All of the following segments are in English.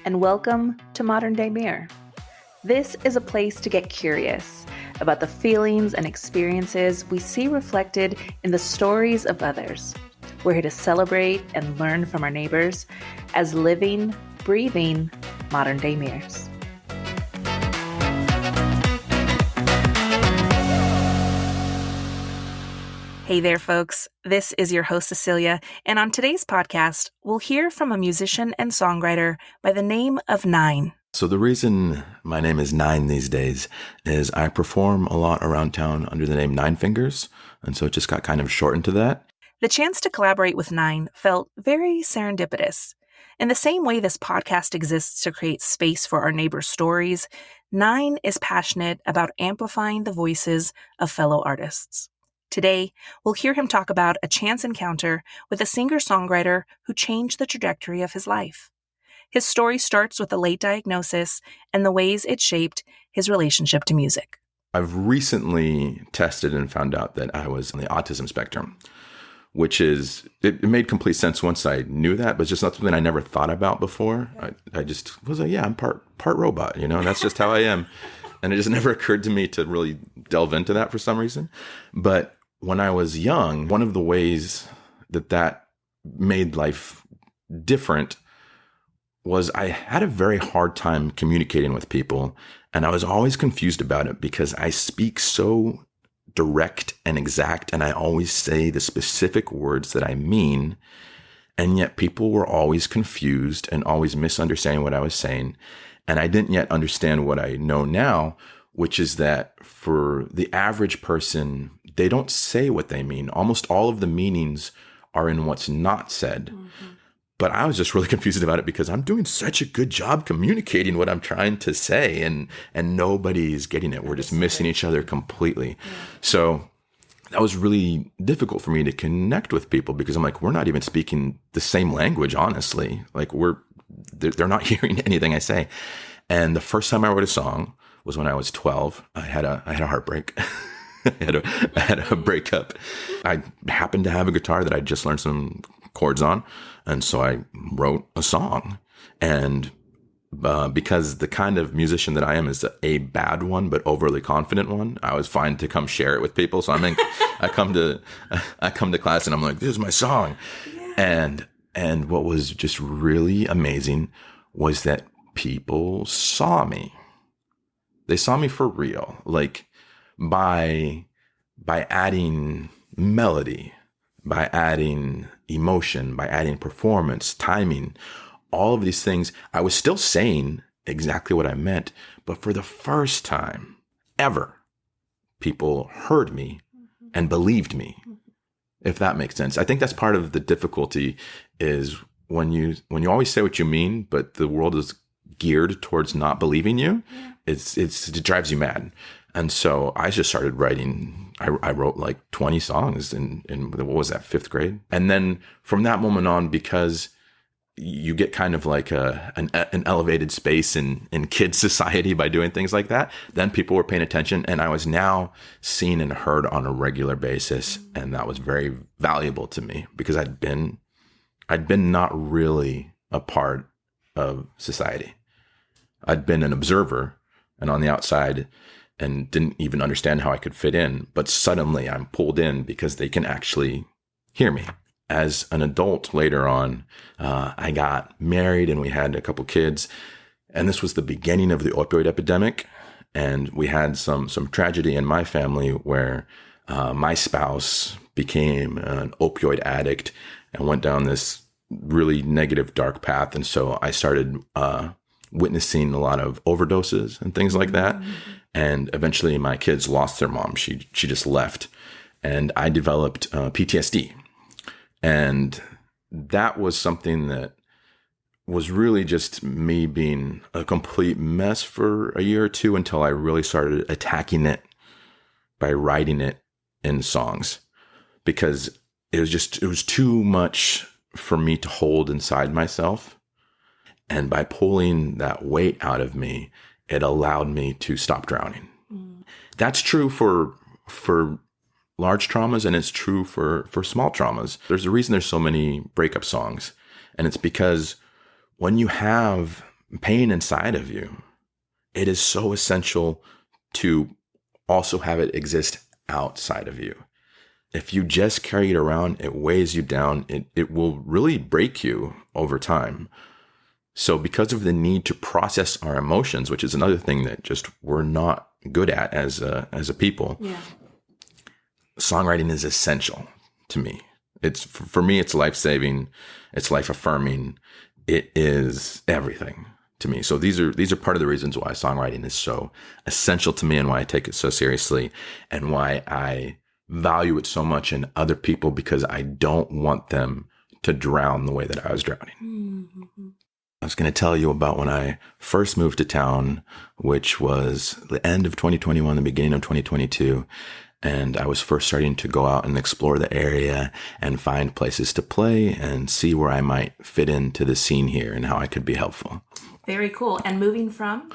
and welcome to Modern Day Mirror. This is a place to get curious about the feelings and experiences we see reflected in the stories of others. We're here to celebrate and learn from our neighbors as living, breathing, modern day mirrors. Hey there, folks. This is your host, Cecilia, and on today's podcast, we'll hear from a musician and songwriter by the name of Nine. So the reason my name is Nine these days is I perform a lot around town under the name NineFingers, and so it just got kind of shortened to that. The chance to collaborate with Nine felt very serendipitous. In the same way this podcast exists to create space for our neighbors' stories, Nine is passionate about amplifying the voices of fellow artists. Today, we'll hear him talk about a chance encounter with a singer-songwriter who changed the trajectory of his life. His story starts with a late diagnosis and the ways it shaped his relationship to music. I've recently tested and found out that I was on the autism spectrum, which is, it made complete sense once I knew that, but it's just not something I never thought about before. I just was like, yeah, I'm part robot, and that's just how I am. And it just never occurred to me to really delve into that for some reason. But when I was young, one of the ways that made life different was I had a very hard time communicating with people. And I was always confused about it because I speak so direct and exact, and I always say the specific words that I mean. And yet people were always confused and always misunderstanding what I was saying. And I didn't yet understand what I know now, which is that for the average person, they don't say what they mean. Almost all of the meanings are in what's not said. Mm-hmm. But I was just really confused about it because I'm doing such a good job communicating what I'm trying to say, and nobody's getting it. We're just missing each other completely. Yeah. So that was really difficult for me to connect with people because I'm like, we're not even speaking the same language, honestly. Like they're not hearing anything I say. And the first time I wrote a song was when I was 12. I had a heartbreak. I had a breakup. I happened to have a guitar that I just learned some chords on. And so I wrote a song. And because the kind of musician that I am is a bad one, but overly confident one, I was fine to come share it with people. So I come to class and I'm like, this is my song. Yeah. And what was just really amazing was that people saw me. They saw me for real. Like by adding melody, by adding emotion, by adding performance, timing, all of these things, I was still saying exactly what I meant. But for the first time ever, people heard me and believed me, if that makes sense. I think that's part of the difficulty is when you always say what you mean, but the world is geared towards not believing you, it drives you mad. And so I just started writing. I wrote like 20 songs in what was that, 5th grade? And then from that moment on, because you get kind of like an elevated space in kids society by doing things like that, then people were paying attention, and I was now seen and heard on a regular basis. And that was very valuable to me because I'd been not really a part of society. I'd been an observer and on the outside and didn't even understand how I could fit in. But suddenly I'm pulled in because they can actually hear me. As an adult later on, I got married and we had a couple kids. And this was the beginning of the opioid epidemic. And we had some tragedy in my family where my spouse became an opioid addict and went down this really negative, dark path. And so I started witnessing a lot of overdoses and things like that. Mm-hmm. And eventually my kids lost their mom. She just left. And I developed PTSD. And that was something that was really just me being a complete mess for a year or two until I really started attacking it by writing it in songs. Because it was too much for me to hold inside myself. And by pulling that weight out of me, it allowed me to stop drowning. Mm. That's true for large traumas, and it's true for small traumas. There's a reason there's so many breakup songs. And it's because when you have pain inside of you, it is so essential to also have it exist outside of you. If you just carry it around, it weighs you down. It will really break you over time. So because of the need to process our emotions, which is another thing that just we're not good at as a people, songwriting is essential to me. It's for me, it's life-saving, it's life-affirming. It is everything to me. So these are part of the reasons why songwriting is so essential to me and why I take it so seriously and why I value it so much in other people, because I don't want them to drown the way that I was drowning. Mm-hmm. I was going to tell you about when I first moved to town, which was the end of 2021, the beginning of 2022. And I was first starting to go out and explore the area and find places to play and see where I might fit into the scene here and how I could be helpful. Very cool. And moving from?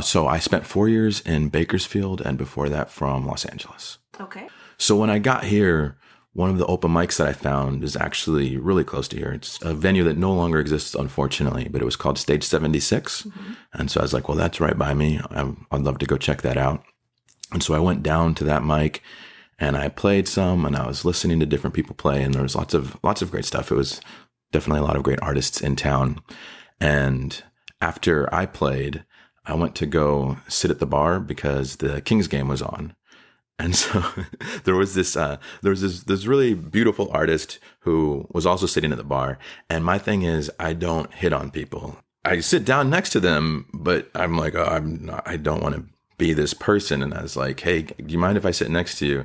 So I spent 4 years in Bakersfield and before that from Los Angeles. Okay. So when I got here, one of the open mics that I found is actually really close to here. It's a venue that no longer exists, unfortunately, but it was called Stage 76. Mm-hmm. And so I was like, well, that's right by me. I'd love to go check that out. And so I went down to that mic and I played some and I was listening to different people play, and there was lots of great stuff. It was definitely a lot of great artists in town. And after I played, I went to go sit at the bar because the Kings game was on. And so there was this really beautiful artist who was also sitting at the bar. And my thing is, I don't hit on people. I sit down next to them, but I'm like, I don't want to be this person. And I was like, hey, do you mind if I sit next to you?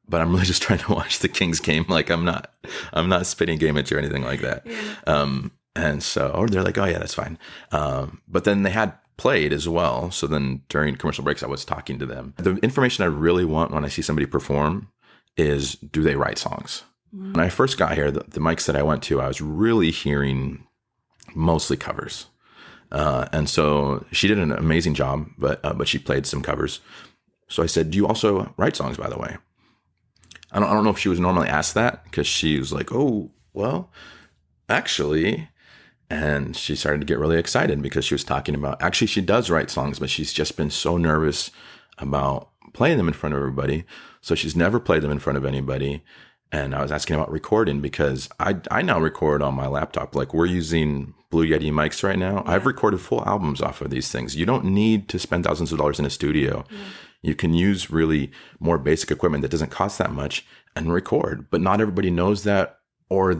But I'm really just trying to watch the Kings game. Like I'm not spitting game at you or anything like that. Yeah. And so, or they're like, oh yeah, that's fine. But then they had played as well. So then during commercial breaks, I was talking to them. The information I really want when I see somebody perform is, do they write songs? Mm-hmm. When I first got here, the mics that I went to, I was really hearing mostly covers. And so she did an amazing job, but she played some covers. So I said, do you also write songs, by the way? I don't know if she was normally asked that, because she was like, oh, well, actually. And she started to get really excited because she was talking about, actually, she does write songs, but she's just been so nervous about playing them in front of everybody. So she's never played them in front of anybody. And I was asking about recording, because I now record on my laptop. Like, we're using Blue Yeti mics right now. Yeah. I've recorded full albums off of these things. You don't need to spend thousands of dollars in a studio. Yeah. You can use really more basic equipment that doesn't cost that much and record. But not everybody knows that, or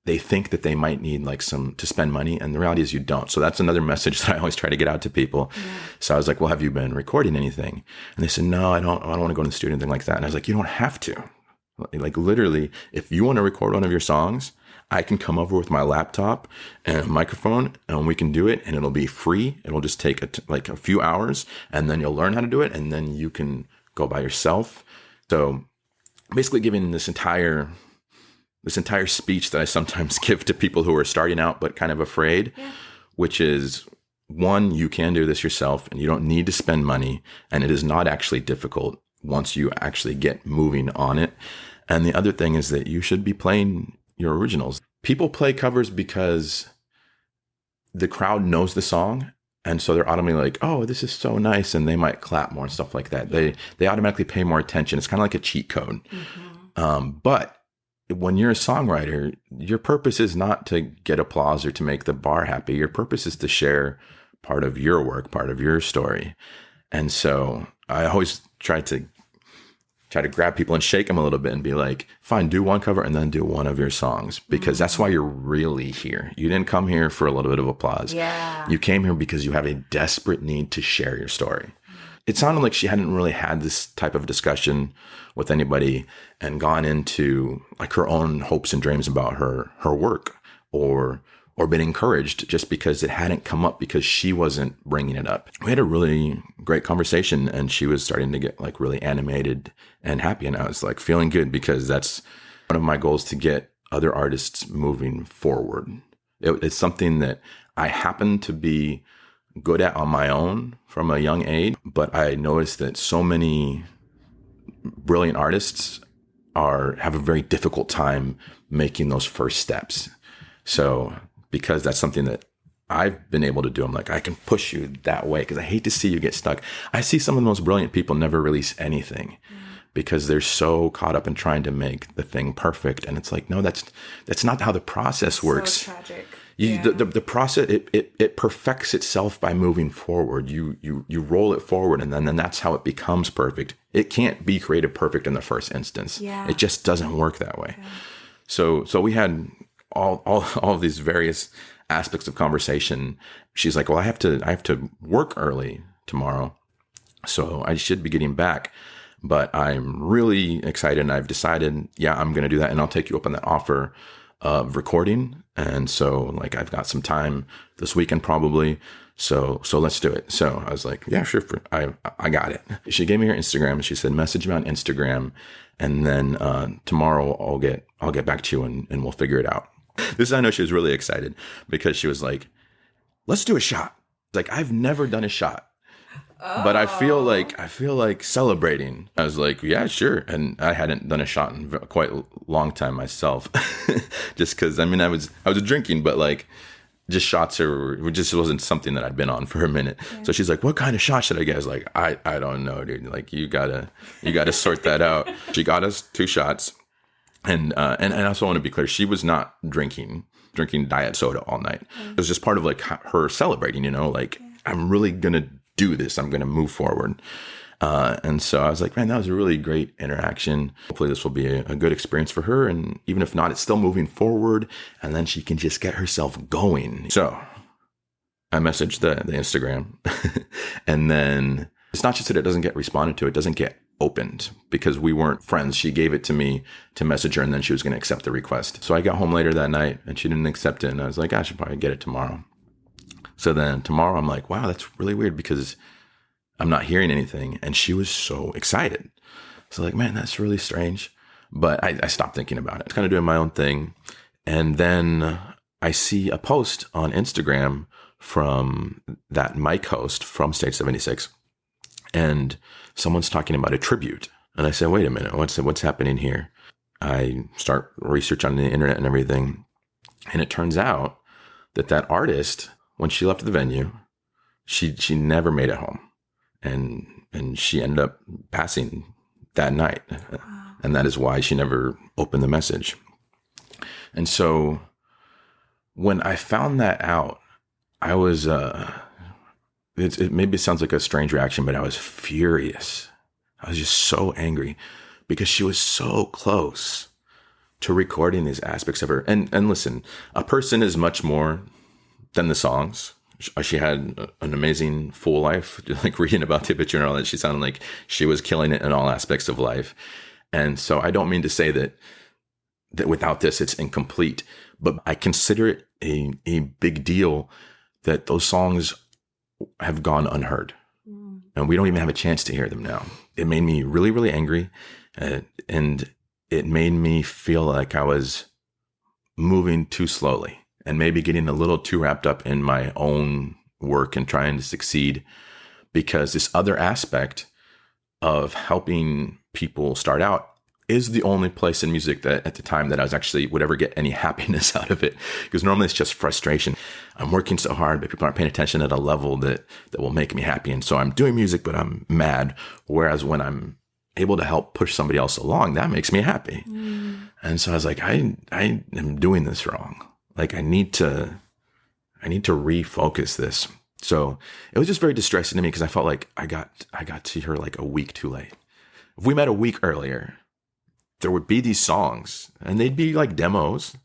they think that they might need like to spend money, and the reality is you don't. So that's another message that I always try to get out to people. Yeah. So I was like, well, have you been recording anything? And they said, no, I don't want to go to the studio, anything like that. And I was like, you don't have to. Like, literally, if you want to record one of your songs, I can come over with my laptop and a microphone and we can do it, and it'll be free. It'll just take a few hours, and then you'll learn how to do it, and then you can go by yourself. So basically giving this entire speech that I sometimes give to people who are starting out but kind of afraid, which is, one, you can do this yourself and you don't need to spend money, and it is not actually difficult once you actually get moving on it. And the other thing is that you should be playing your originals. People play covers because the crowd knows the song, and so they're automatically like, oh, this is so nice, and they might clap more and stuff like that. They automatically pay more attention. It's kind of like a cheat code. Mm-hmm. But when you're a songwriter, your purpose is not to get applause or to make the bar happy. Your purpose is to share part of your work, part of your story. And so I always try to grab people and shake them a little bit and be like, fine, do one cover and then do one of your songs, because that's why you're really here. You didn't come here for a little bit of applause. Yeah. You came here because you have a desperate need to share your story. It sounded like she hadn't really had this type of discussion with anybody and gone into like her own hopes and dreams about her work, or been encouraged just because it hadn't come up because she wasn't bringing it up. We had a really great conversation, and she was starting to get like really animated and happy. And I was like feeling good, because that's one of my goals, to get other artists moving forward. It's something that I happen to be good at on my own from a young age, but I noticed that so many brilliant artists have a very difficult time making those first steps. So because that's something that I've been able to do. I'm like, I can push you that way because I hate to see you get stuck. I see some of the most brilliant people never release anything because they're so caught up in trying to make the thing perfect. And it's like, no, that's not how the process works. So tragic. The process, it perfects itself by moving forward. You roll it forward, and then that's how it becomes perfect. It can't be created perfect in the first instance. Yeah. It just doesn't work that way. Yeah. So we had all of these various aspects of conversation. She's like, well, I have to work early tomorrow, so I should be getting back. But I'm really excited, and I've decided, I'm going to do that, and I'll take you up on that offer of recording. And so, like, I've got some time this weekend probably. So let's do it. So I was like, yeah, sure. I got it. She gave me her Instagram. She said, message me on Instagram, and then tomorrow I'll get back to you and we'll figure it out. This, I know she was really excited because she was like, let's do a shot. Like, I've never done a shot. But I feel like celebrating. I was like, yeah, sure. And I hadn't done a shot in quite a long time myself, just because, I mean, I was drinking, but like, just shots just wasn't something that I'd been on for a minute. Yeah. So she's like, what kind of shot should I get? I was like, I don't know, dude. Like, you gotta sort that out. She got us 2 shots. And I also want to be clear, she was not drinking diet soda all night. It was just part of like her celebrating, like, I'm really going to do this. I'm going to move forward. And so I was like, man, that was a really great interaction. Hopefully this will be a good experience for her. And even if not, it's still moving forward. And then she can just get herself going. So I messaged the Instagram. And then it's not just that it doesn't get responded to, it doesn't get opened because we weren't friends. She gave it to me to message her, and then she was going to accept the request. So I got home later that night and she didn't accept it. And I was like, I should probably get it tomorrow. So then tomorrow I'm like, wow, that's really weird because I'm not hearing anything. And she was so excited. So like, man, that's really strange. But I stopped thinking about it. I was kind of doing my own thing. And then I see a post on Instagram from that Mike host from Stage 76. And someone's talking about a tribute. And I said, wait a minute, what's happening here? I start research on the internet and everything. And it turns out that artist, when she left the venue, she never made it home. And she ended up passing that night. Wow. And that is why she never opened the message. And so when I found that out, I was, it maybe sounds like a strange reaction, but I was furious. I was just so angry because she was so close to recording these aspects of her. And listen, a person is much more than the songs. She had an amazing full life, like reading about the obituary and all that. She sounded like she was killing it in all aspects of life. And so I don't mean to say that without this, it's incomplete, but I consider it a big deal that those songs have gone unheard. And we don't even have a chance to hear them now. It made me really, really angry. And it made me feel like I was moving too slowly and maybe getting a little too wrapped up in my own work and trying to succeed, because this other aspect of helping people start out is the only place in music that at the time that I was actually would ever get any happiness out of it. Because normally it's just frustration. I'm working so hard, but people aren't paying attention at a level that will make me happy. And so I'm doing music, but I'm mad. Whereas when I'm able to help push somebody else along, that makes me happy. And so I was like, I am doing this wrong. Like, I need to refocus this. So it was just very distressing to me because I felt like I got to her like a week too late. If we met a week earlier, there would be these songs and they'd be like demos,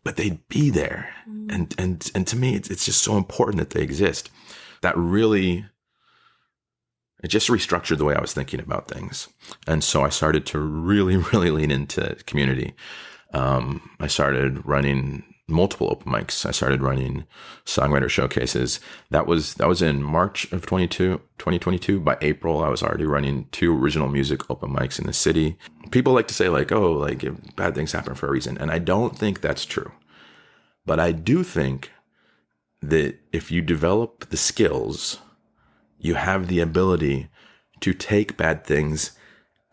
but they'd be there. And to me, it's just so important that they exist. That really, it just restructured the way I was thinking about things. And so I started to really, really lean into community. I started running multiple open mics. I started running songwriter showcases. That was in March of 2022. By April, I was already running 2 original music open mics in the city. People like to say like, oh, like bad things happen for a reason. And I don't think that's true. But I do think that if you develop the skills, you have the ability to take bad things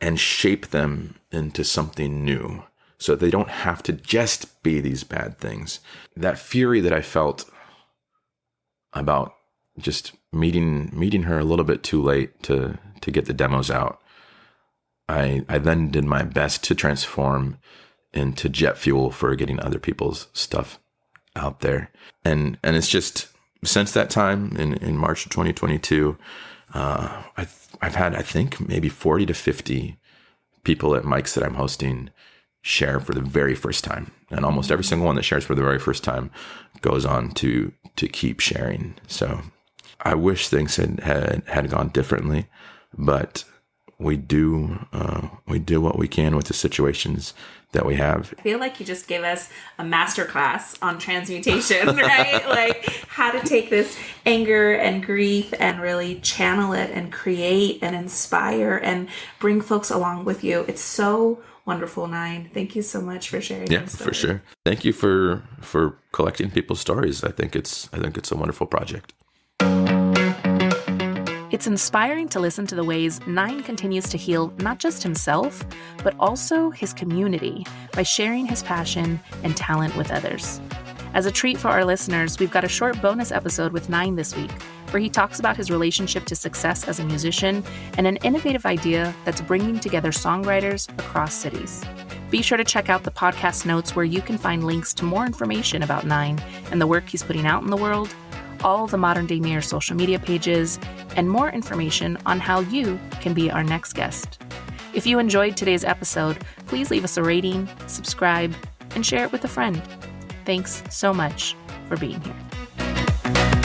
and shape them into something new, so they don't have to just be these bad things. That fury that I felt about just meeting her a little bit too late to get the demos out. I then did my best to transform into jet fuel for getting other people's stuff out there. And it's just, since that time in March of 2022, I've had, I think, maybe 40 to 50 people at mics that I'm hosting share for the very first time. And almost every single one that shares for the very first time goes on to keep sharing. So I wish things had gone differently, but we do what we can with the situations that we have. I feel like you just gave us a masterclass on transmutation, right? Like how to take this anger and grief and really channel it and create and inspire and bring folks along with you. It's so wonderful, Nine. Thank you so much for sharing. Yeah, for sure. Thank you for collecting people's stories. I think it's a wonderful project. It's inspiring to listen to the ways Nine continues to heal not just himself, but also his community by sharing his passion and talent with others. As a treat for our listeners, we've got a short bonus episode with Nine this week, where he talks about his relationship to success as a musician and an innovative idea that's bringing together songwriters across cities. Be sure to check out the podcast notes where you can find links to more information about Nine and the work he's putting out in the world, all the Modern Day Mirror social media pages, and more information on how you can be our next guest. If you enjoyed today's episode, please leave us a rating, subscribe, and share it with a friend. Thanks so much for being here.